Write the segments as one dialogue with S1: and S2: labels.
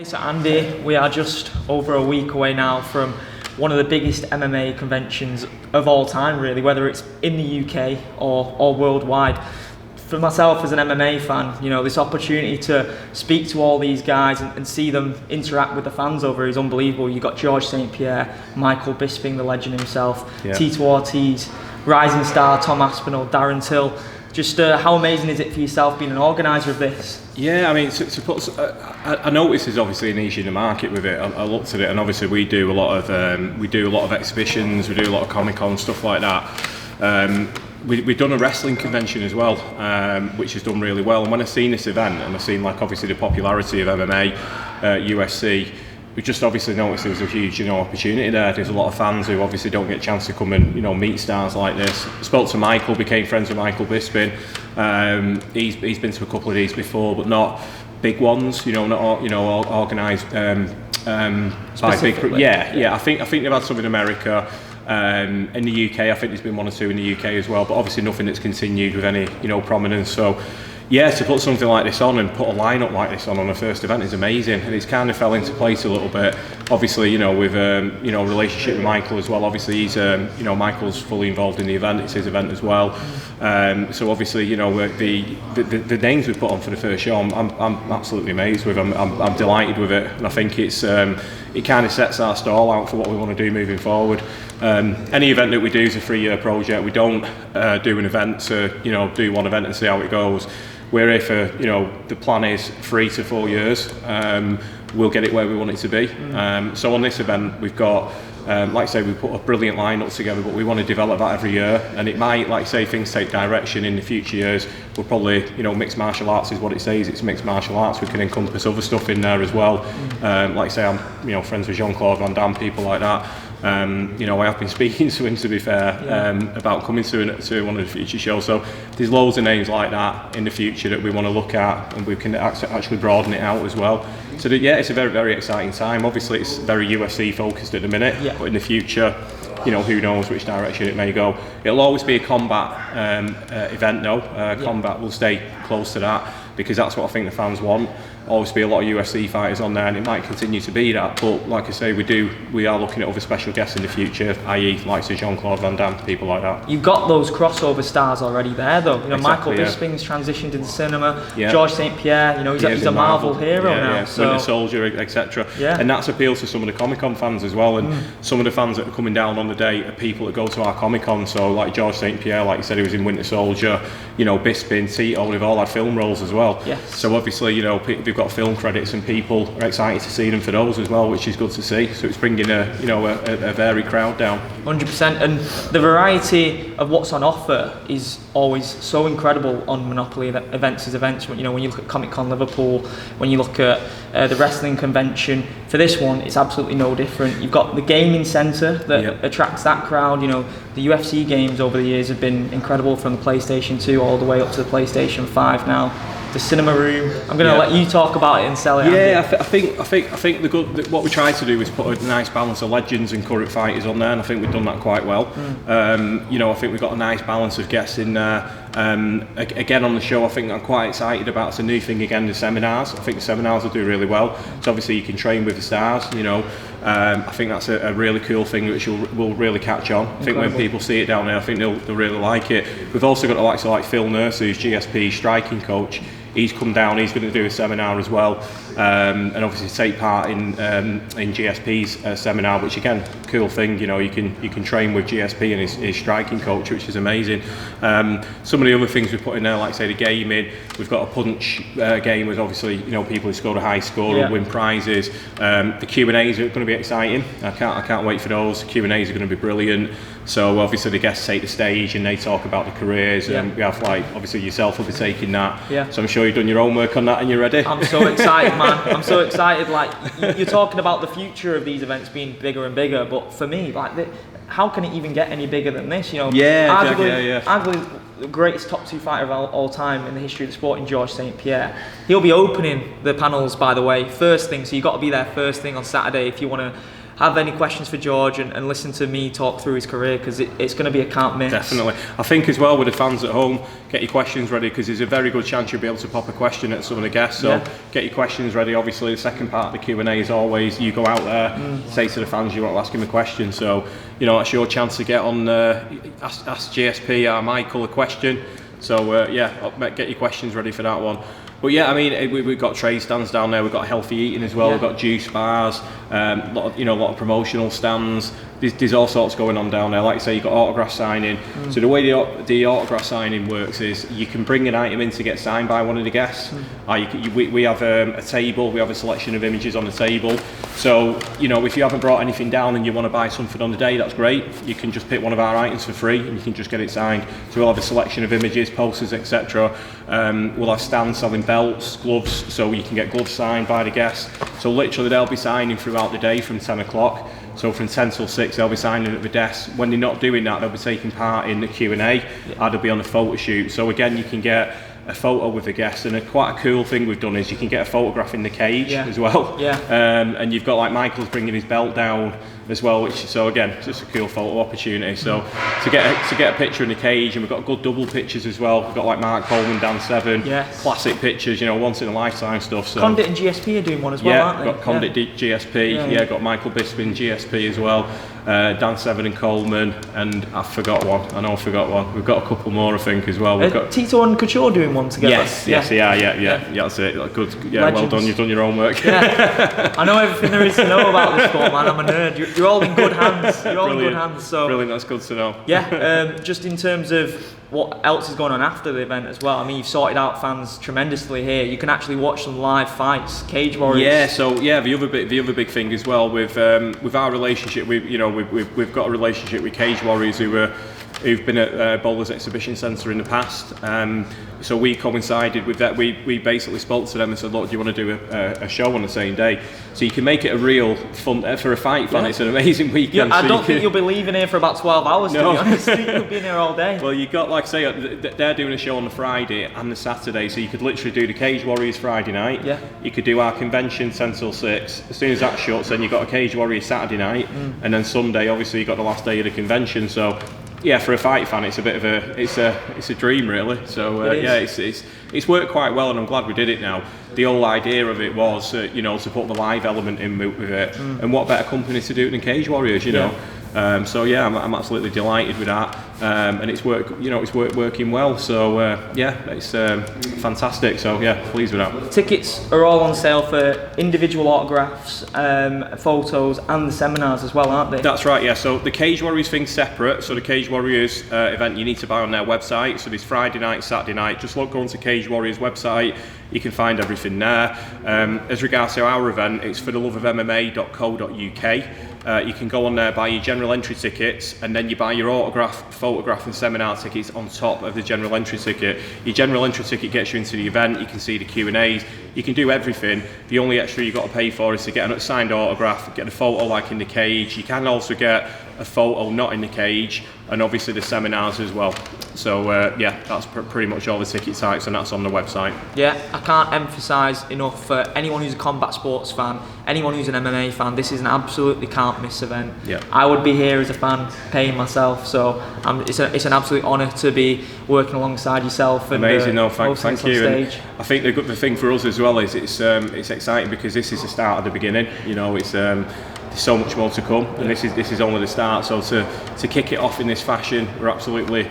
S1: So Andy, we are just over a week away now from one of the biggest MMA conventions of all time, really, whether it's in the UK or worldwide. For myself as an MMA fan, you know, this opportunity to speak to all these guys and see them interact with the fans over is unbelievable. You've got Georges St Pierre, Michael Bisping, the legend himself, Tito Ortiz, rising star Tom Aspinall, Darren Till. Just how amazing is it for yourself being an organiser of this?
S2: Yeah, I mean, I noticed there's obviously a niche in the market with it. I looked at it, and obviously we do a lot of exhibitions, we do a lot of Comic-Con stuff like that. We've done a wrestling convention as well, which has done really well. And when I've seen this event, and I've seen like obviously the popularity of MMA, UFC, we just obviously noticed there was a huge, opportunity there. There's a lot of fans who obviously don't get a chance to come and, meet stars like this. Spoke to Michael, became friends with Michael Bisping. He's been to a couple of these before, but not big ones. Not organised by big. Yeah. I think they've had some in America. In the UK, I think there's been one or two in the UK as well, but obviously nothing that's continued with any, prominence. So. Yeah, to put something like this on and put a lineup like this on a first event is amazing, and it's kind of fell into place a little bit. Obviously, with relationship with Michael as well. Obviously, he's Michael's fully involved in the event. It's his event as well. So obviously, the names we put on for the first show, I'm absolutely amazed with. I'm delighted with it, and I think it's it kind of sets our stall out for what we want to do moving forward. Any event that we do is a 3-year project. We don't do an event to do one event and see how it goes. We're here for, the plan is 3 to 4 years. We'll get it where we want it to be. So on this event, we've got, like I say, we put a brilliant lineup together, but we want to develop that every year. And it might, like I say, things take direction in the future years. We'll probably, mixed martial arts is what it says. It's mixed martial arts. We can encompass other stuff in there as well. Like I say, I'm, friends with Jean-Claude Van Damme, people like that. I have been speaking to him, to be fair, about coming to one of the future shows. So there's loads of names like that in the future that we want to look at, and we can actually broaden it out as well. So it's a very, very exciting time. Obviously, it's very UFC focused at the minute, but in the future, who knows which direction it may go. It'll always be a combat event, though. Combat will stay close to that because that's what I think the fans want. Always be a lot of UFC fighters on there, and it might continue to be that. But like I say, we are looking at other special guests in the future, i.e., like Jean-Claude Van Damme, people like that.
S1: You've got those crossover stars already there, though.
S2: Exactly,
S1: Michael Bisping's transitioned into cinema. Georges St Pierre, he's a Marvel hero now. So.
S2: Winter Soldier, etc. And that's appealed to some of the Comic-Con fans as well. And some of the fans that are coming down on the day are people that go to our Comic-Con. So like Georges St Pierre, like you said, he was in Winter Soldier. Bisping, Tito, they've all had film roles as well.
S1: Yes.
S2: So obviously, they've got film credits, and people are excited to see them for those as well, which is good to see. So it's bringing a varied crowd down.
S1: 100%, and the variety of what's on offer is always so incredible on Monopoly events. When you look at Comic-Con Liverpool, when you look at the wrestling convention, for this one it's absolutely no different. You've got the gaming centre that attracts that crowd. The UFC games over the years have been incredible, from the PlayStation 2 all the way up to the PlayStation 5 now. The cinema room. I'm going to let you talk about it and sell it.
S2: Yeah, I think what we tried to do is put a nice balance of legends and current fighters on there, and I think we've done that quite well. I think we've got a nice balance of guests in there. Again, on the show, I think I'm quite excited about. It's a new thing again, the seminars. I think the seminars will do really well. So obviously you can train with the stars. I think that's a really cool thing which will really catch on. I think when people see it down there, I think they'll really like it. We've also got the likes of like Phil Nurse, who's GSP striking coach. He's come down. He's going to do a seminar as well, and obviously take part in GSP's seminar, which again, cool thing. You can train with GSP and his striking coach, which is amazing. Some of the other things we put in there, like say the gaming, we've got a punch game with obviously people who scored a high score and win prizes. The Q&As are going to be exciting. I can't wait for those. The Q&As are going to be brilliant. So obviously the guests take the stage and they talk about the careers, and we have obviously yourself will be taking that. So I'm sure you've done your homework on that and you're ready.
S1: I'm so excited, man. I'm so excited. You're talking about the future of these events being bigger and bigger, but for me, how can it even get any bigger than this? Arguably the greatest top 2 fighter of all time in the history of the sport in Georges St Pierre. He'll be opening the panels, by the way, first thing. So you've got to be there first thing on Saturday if you want to have any questions for George and listen to me talk through his career, because it's going to be a can't miss.
S2: Definitely. I think as well with the fans at home, get your questions ready, because there's a very good chance you'll be able to pop a question at some of the guests. So get your questions ready. Obviously, the second part of the Q&A is always you go out there, say to the fans you want to ask him a question. So that's your chance to get on, ask GSP or Michael a question. So get your questions ready for that one. But yeah, I mean, we've got trade stands down there. We've got healthy eating as well. We've got juice bars, a lot of promotional stands. There's all sorts going on down there. Like I say, you've got autograph signing. So the way the autograph signing works is you can bring an item in to get signed by one of the guests. We have a table. We have a selection of images on the table. So if you haven't brought anything down and you want to buy something on the day, that's great. You can just pick one of our items for free and you can just get it signed. So we'll have a selection of images, posters, etc. We'll have stands selling belts, gloves, so you can get gloves signed by the guests. So literally they'll be signing throughout the day from 10 o'clock. So from 10 till 6 they'll be signing at the desk. When they're not doing that, they'll be taking part in the Q&A, or they'll be on a photo shoot. So again, you can get a photo with the guests, and quite a cool thing we've done is you can get a photograph in the cage as well. And you've got like Michael's bringing his belt down as well, so again, just a cool photo opportunity. So to get a picture in the cage, and we've got good double pictures as well. We've got like Mark Coleman, Dan Seven, classic pictures, once in a lifetime stuff. So
S1: Condit and GSP are doing one as well, aren't they?
S2: Got Condit, GSP, got Michael Bisping, GSP as well. Dan Seven and Coleman, and I forgot one. I know I forgot one. We've got a couple more, I think, as well. We've got
S1: Tito and Couture doing one together.
S2: Yes, that's it. Good. Yeah,
S1: Legends.
S2: well done. You've done your homework.
S1: I know everything there is to know about this sport, man. I'm a nerd. You're all in good hands. You're all in good hands. So
S2: brilliant. That's good to know.
S1: Just in terms of what else is going on after the event as well. I mean, you've sorted out fans tremendously here. You can actually watch some live fights, Cage Warriors.
S2: Yeah. So the other big thing as well with our relationship, we've got a relationship with Cage Warriors who've been at Bowlers Exhibition Centre in the past. So we coincided with that. We basically spoke to them and said, look, do you want to do a show on the same day? So you can make it a real fun, for a fight fan, it's an amazing weekend.
S1: I don't think you'll be leaving here for about 12 hours, to be honest. You'll be in here all day.
S2: Well, you got, like I say, they're doing a show on the Friday and the Saturday, so you could literally do the Cage Warriors Friday night. You could do our convention 10 till 6. As soon as that shuts, then you've got a Cage Warriors Saturday night, and then Sunday, obviously, you've got the last day of the convention. So yeah, for a fight fan, it's a bit of it's a dream, really. So it's worked quite well, and I'm glad we did it now. The whole idea of it was, to put the live element in with it, and what better company to do it than Cage Warriors, know. I'm absolutely delighted with that, and it's working well. So it's fantastic. So pleased with that.
S1: Tickets are all on sale for individual autographs, photos, and the seminars as well, aren't they?
S2: That's right. Yeah. So the Cage Warriors thing's separate. So the Cage Warriors event you need to buy on their website. So this Friday night, Saturday night. Just go onto Cage Warriors website. You can find everything there. As regards to our event, it's for the loveofmma.co.uk. You can go on there, buy your general entry tickets, and then you buy your autograph, photograph and seminar tickets on top of the general entry ticket. Your general entry ticket gets you into the event. You can see the Q&As. You can do everything. The only extra you've got to pay for is to get a signed autograph, get a photo like in the cage. You can also get a photo not in the cage, and obviously the seminars as well. So that's pretty much all the ticket types, and that's on the website.
S1: Yeah, I can't emphasise enough for anyone who's a combat sports fan, anyone who's an MMA fan, this is an absolutely can't miss event. I would be here as a fan paying myself, so it's an absolute honour to be working alongside yourself. And,
S2: amazing, thank you. And I think the thing for us as well is it's exciting because this is the start of the beginning. It's there's so much more to come, and this is only the start. So to kick it off in this fashion, we're absolutely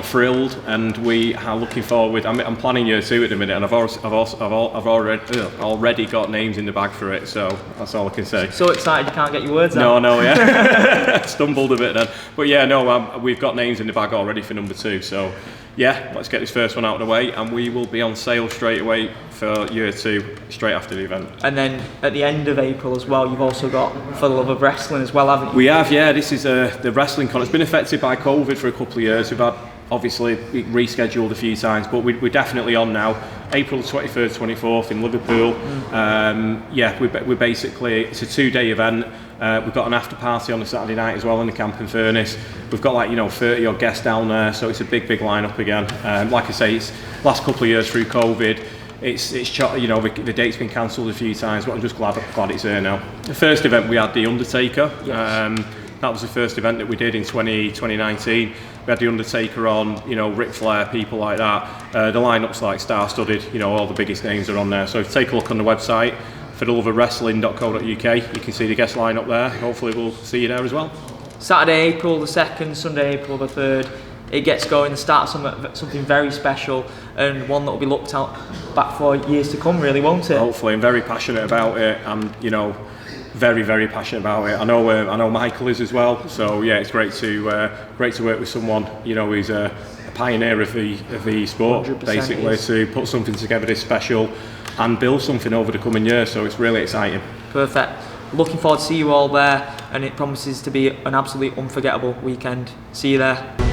S2: thrilled, and we are looking forward. I'm planning year 2 at the minute, and I've already got names in the bag for it. So that's all I can say.
S1: So excited you can't get your words out.
S2: No, stumbled a bit then, but we've got names in the bag already for number 2. So let's get this first one out of the way, and we will be on sale straight away for year 2, straight after the event.
S1: And then at the end of April as well, you've also got For the Love of Wrestling as well, haven't you?
S2: We have, this is the wrestling con. It's been affected by COVID for a couple of years. We've had, obviously, rescheduled a few times, but we're definitely on now. April 23rd, 24th in Liverpool. We're basically, it's a 2-day event. We've got an after party on the Saturday night as well in the Camping Furnace. We've got 30 odd guests down there, so it's a big lineup again. Like I say, it's last couple of years through COVID. you know, the date's been cancelled a few times, but I'm just glad it's here now. The first event we had The Undertaker.
S1: Yes.
S2: That was the first event that we did in 2019. We had The Undertaker on, you know, Ric Flair, people like that. The lineup's like star-studded, you know, all the biggest names are on there. So take a look on the website, fortheloveofwrestling.co.uk. You can see the guest lineup there. Hopefully we'll see you there as well.
S1: Saturday, April the 2nd, Sunday, April the 3rd. It gets going, the start of something very special, and one that will be looked out back for years to come, really, won't it?
S2: Hopefully. I'm very passionate about it. I'm, you know, very, very passionate about it. I know Michael is as well. So yeah, it's great to work with someone, you know, who's a pioneer of the sport, basically, to put something together this special and build something over the coming years. So it's really exciting.
S1: Perfect. Looking forward to see you all there, and it promises to be an absolutely unforgettable weekend. See you there.